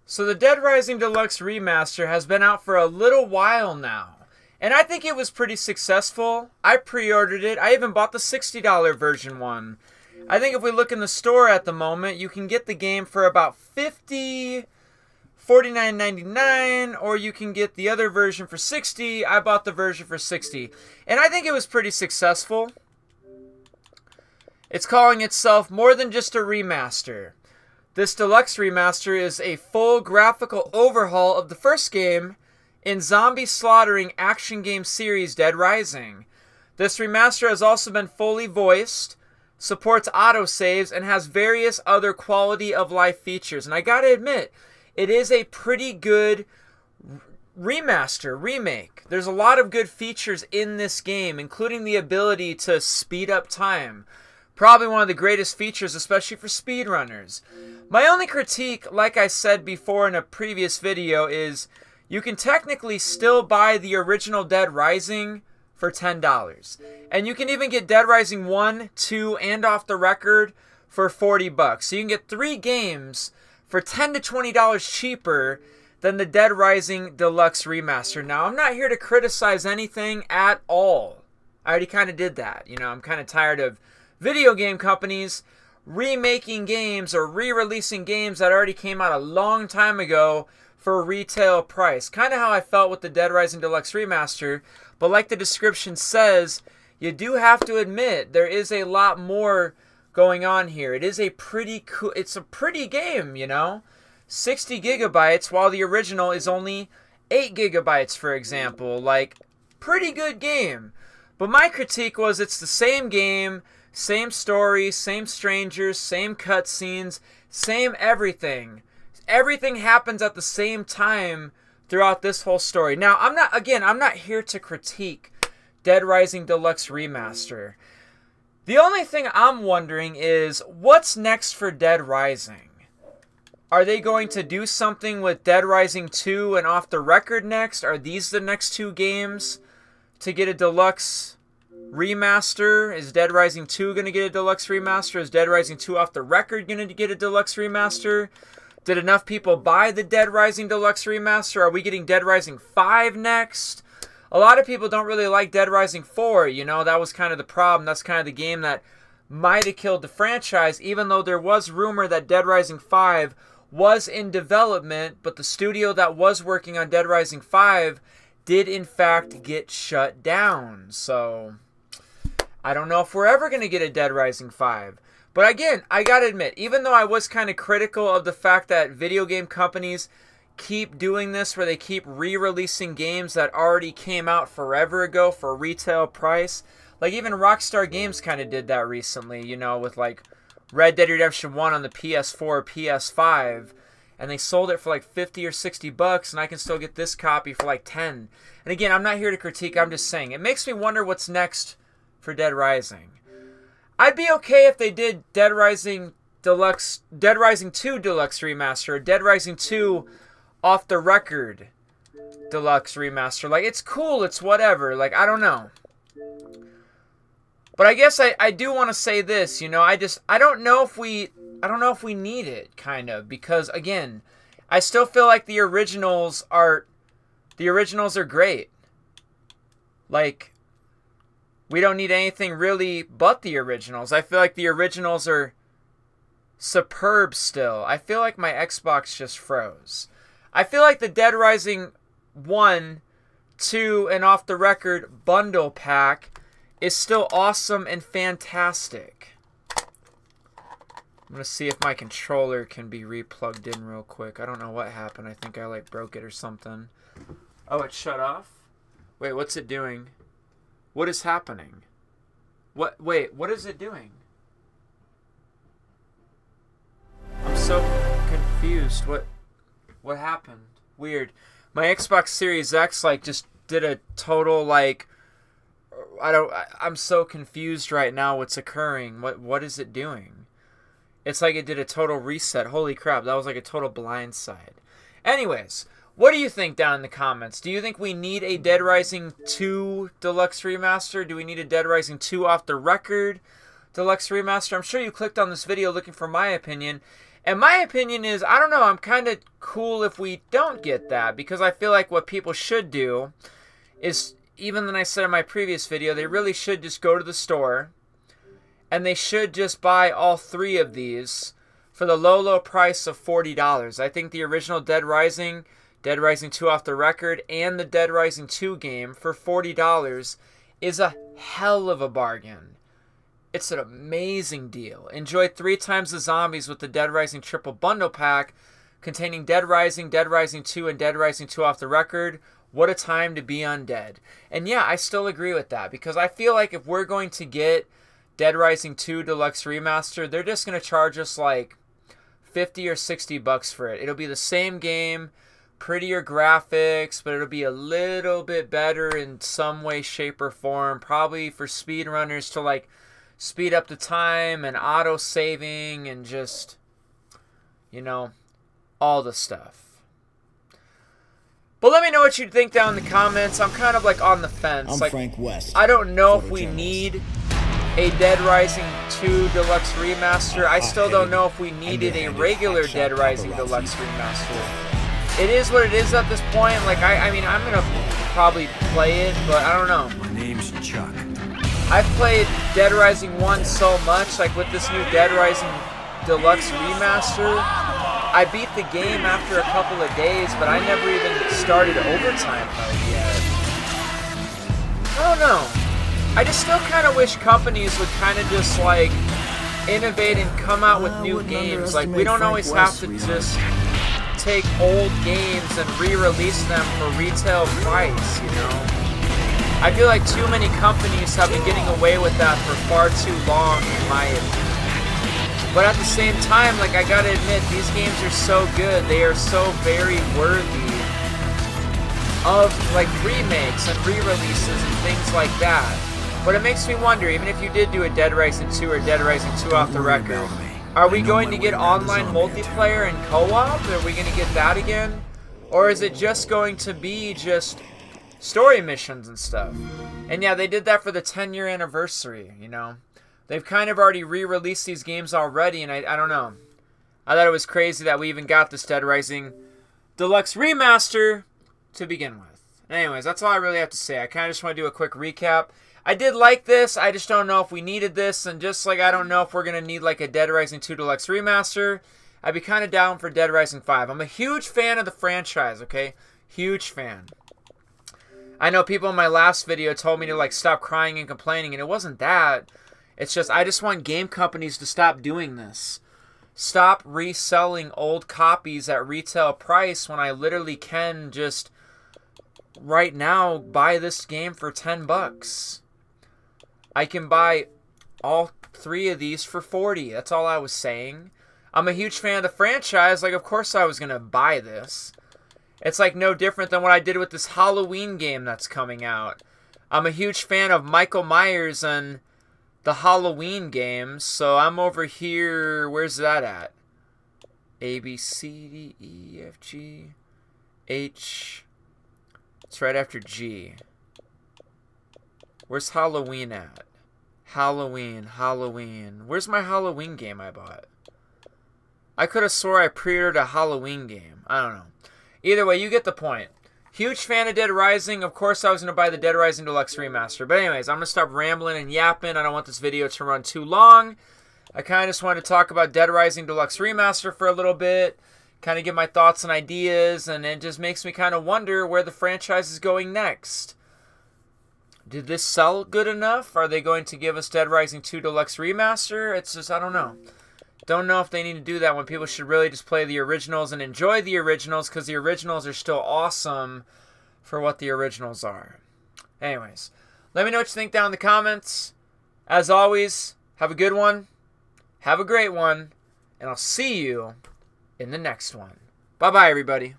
So the Dead Rising Deluxe Remaster has been out for a little while now. And I think it was pretty successful. I pre-ordered it. I even bought the $60 version one. I think if we look in the store at the moment, you can get the game for about $49.99, or you can get the other version for $60. I bought the version for $60. And I think it was pretty successful. It's calling itself more than just a remaster. This deluxe remaster is a full graphical overhaul of the first game in zombie slaughtering action game series Dead Rising. This remaster has also been fully voiced, supports autosaves, and has various other quality of life features. And I gotta admit, it is a pretty good remake. There's a lot of good features in this game, including the ability to speed up time. Probably one of the greatest features, especially for speedrunners. My only critique, like I said before in a previous video, is you can technically still buy the original Dead Rising for $10. And you can even get Dead Rising 1, 2, and Off the Record for $40. So you can get 3 games for $10 to $20 cheaper than the Dead Rising Deluxe Remaster. Now, I'm not here to criticize anything at all. I already kind of did that. You know, I'm kind of tired of video game companies remaking games or re-releasing games that already came out a long time ago for a retail price. Kind of how I felt with the Dead Rising Deluxe Remaster. But like the description says, you do have to admit there is a lot more going on here. It is a pretty cool, it's a pretty game, you know? 60 gigabytes while the original is only 8 gigabytes, for example. Like, pretty good game. But my critique was it's the same game, same story, same strangers, same cutscenes, same everything. Everything happens at the same time throughout this whole story. Now, I'm not here to critique Dead Rising Deluxe Remaster. The only thing I'm wondering is, what's next for Dead Rising? Are they going to do something with Dead Rising 2 and Off the Record next? Are these the next 2 games to get a deluxe remaster? Is Dead Rising 2 going to get a deluxe remaster? Is Dead Rising 2 Off the Record going to get a deluxe remaster? Did enough people buy the Dead Rising Deluxe Remaster? Are we getting Dead Rising 5 next? A lot of people don't really like Dead Rising 4. You know, that was kind of the problem. That's kind of the game that might have killed the franchise, even though there was rumor that Dead Rising 5 was in development, but the studio that was working on Dead Rising 5 did in fact get shut down. So I don't know if we're ever going to get a Dead Rising 5. But again, I gotta admit, even though I was kind of critical of the fact that video game companies keep doing this, where they keep re-releasing games that already came out forever ago for a retail price, like even Rockstar Games kind of did that recently, you know, with like Red Dead Redemption 1 on the PS4 or PS5, and they sold it for like 50 or 60 bucks, and I can still get this copy for like 10. And again, I'm not here to critique, I'm just saying, it makes me wonder what's next for Dead Rising. I'd be okay if they did Dead Rising 2 Deluxe Remaster, or Dead Rising 2 Off the Record Deluxe Remaster. Like, it's cool, it's whatever. Like, I don't know. But I guess I do want to say this, you know, I don't know if we need it, kind of, because again, I still feel like the originals are great. Like, we don't need anything really but the originals. I feel like the originals are superb still. I feel like my Xbox just froze. I feel like the Dead Rising 1, 2, and Off the Record bundle pack is still awesome and fantastic. I'm going to see if my controller can be replugged in real quick. I don't know what happened. I think I like broke it or something. Oh, it shut off? Wait, what's it doing? What is happening? Wait, what is it doing? I'm so confused. What happened? Weird. My Xbox Series X like just did a total like I'm so confused right now what's occurring. What is it doing? It's like it did a total reset. Holy crap, that was like a total blindside. Anyways, what do you think down in the comments? Do you think we need a Dead Rising 2 Deluxe Remaster? Do we need a Dead Rising 2 Off the Record Deluxe Remaster? I'm sure you clicked on this video looking for my opinion. And my opinion is, I don't know, I'm kind of cool if we don't get that, because I feel like what people should do is, even than I said in my previous video, they really should just go to the store and they should just buy all 3 of these for the low, low price of $40. I think the original Dead Rising 2 Off the Record, and the Dead Rising 2 game for $40 is a hell of a bargain. It's an amazing deal. Enjoy 3 times the zombies with the Dead Rising Triple Bundle Pack containing Dead Rising 2, and Dead Rising 2 Off the Record. What a time to be undead. And yeah, I still agree with that, because I feel like if we're going to get Dead Rising 2 Deluxe Remaster, they're just going to charge us like 50 or 60 bucks for it. It'll be the same game, prettier graphics, but it'll be a little bit better in some way, shape, or form. Probably for speedrunners to like speed up the time and auto saving and just, you know, all the stuff. But let me know what you think down in the comments. I'm kind of like on the fence. I'm like, Frank West. I don't know if we need a Dead Rising 2 Deluxe Remaster. I still don't know if we needed a regular Dead Rising Deluxe Remaster. It is what it is at this point. Like, I mean, I'm gonna probably play it, but I don't know. My name's Chuck. I've played Dead Rising 1 so much, like with this new Dead Rising Deluxe Remaster, I beat the game after a couple of days, but I never even started overtime mode yet. I don't know. I just still kind of wish companies would kind of just like innovate and come out with new games. Like, we don't always have to just take old games and re-release them for retail price, you know? I feel like too many companies have been getting away with that for far too long, in my opinion. But at the same time, like, I gotta admit, these games are so good. They are so very worthy of, like, remakes and re-releases and things like that. But it makes me wonder, even if you did do a Dead Rising 2 or Dead Rising 2 Off the Record, are we going to get online multiplayer and co-op? Are we going to get that again? Or is it just going to be just story missions and stuff? And yeah, they did that for the 10-year anniversary, you know? They've kind of already re-released these games already, and I don't know. I thought it was crazy that we even got this Dead Rising Deluxe Remaster to begin with. Anyways, that's all I really have to say. I kind of just want to do a quick recap. I did like this. I just don't know if we needed this, and just like I don't know if we're going to need like a Dead Rising 2 Deluxe Remaster, I'd be kind of down for Dead Rising 5. I'm a huge fan of the franchise, okay? Huge fan. I know people in my last video told me to like stop crying and complaining, and it wasn't that. It's just, I just want game companies to stop doing this. Stop reselling old copies at retail price when I literally can just, right now, buy this game for 10 bucks. I can buy all 3 of these for 40. That's all I was saying. I'm a huge fan of the franchise. Like, of course I was going to buy this. It's like no different than what I did with this Halloween game that's coming out. I'm a huge fan of Michael Myers and the Halloween games, so I'm over here. Where's that at? A, B, C, D, E, F, G, H. It's right after G. Where's Halloween at? Halloween. Where's my Halloween game I bought? I could have swore I pre-ordered a Halloween game. I don't know. Either way, you get the point. Huge fan of Dead Rising. Of course, I was going to buy the Dead Rising Deluxe Remaster. But anyways, I'm going to stop rambling and yapping. I don't want this video to run too long. I kind of just wanted to talk about Dead Rising Deluxe Remaster for a little bit. Kind of give my thoughts and ideas. And it just makes me kind of wonder where the franchise is going next. Did this sell good enough? Are they going to give us Dead Rising 2 Deluxe Remaster? It's just, I don't know. Don't know if they need to do that when people should really just play the originals and enjoy the originals, because the originals are still awesome for what the originals are. Anyways, let me know what you think down in the comments. As always, have a good one. Have a great one. And I'll see you in the next one. Bye-bye, everybody.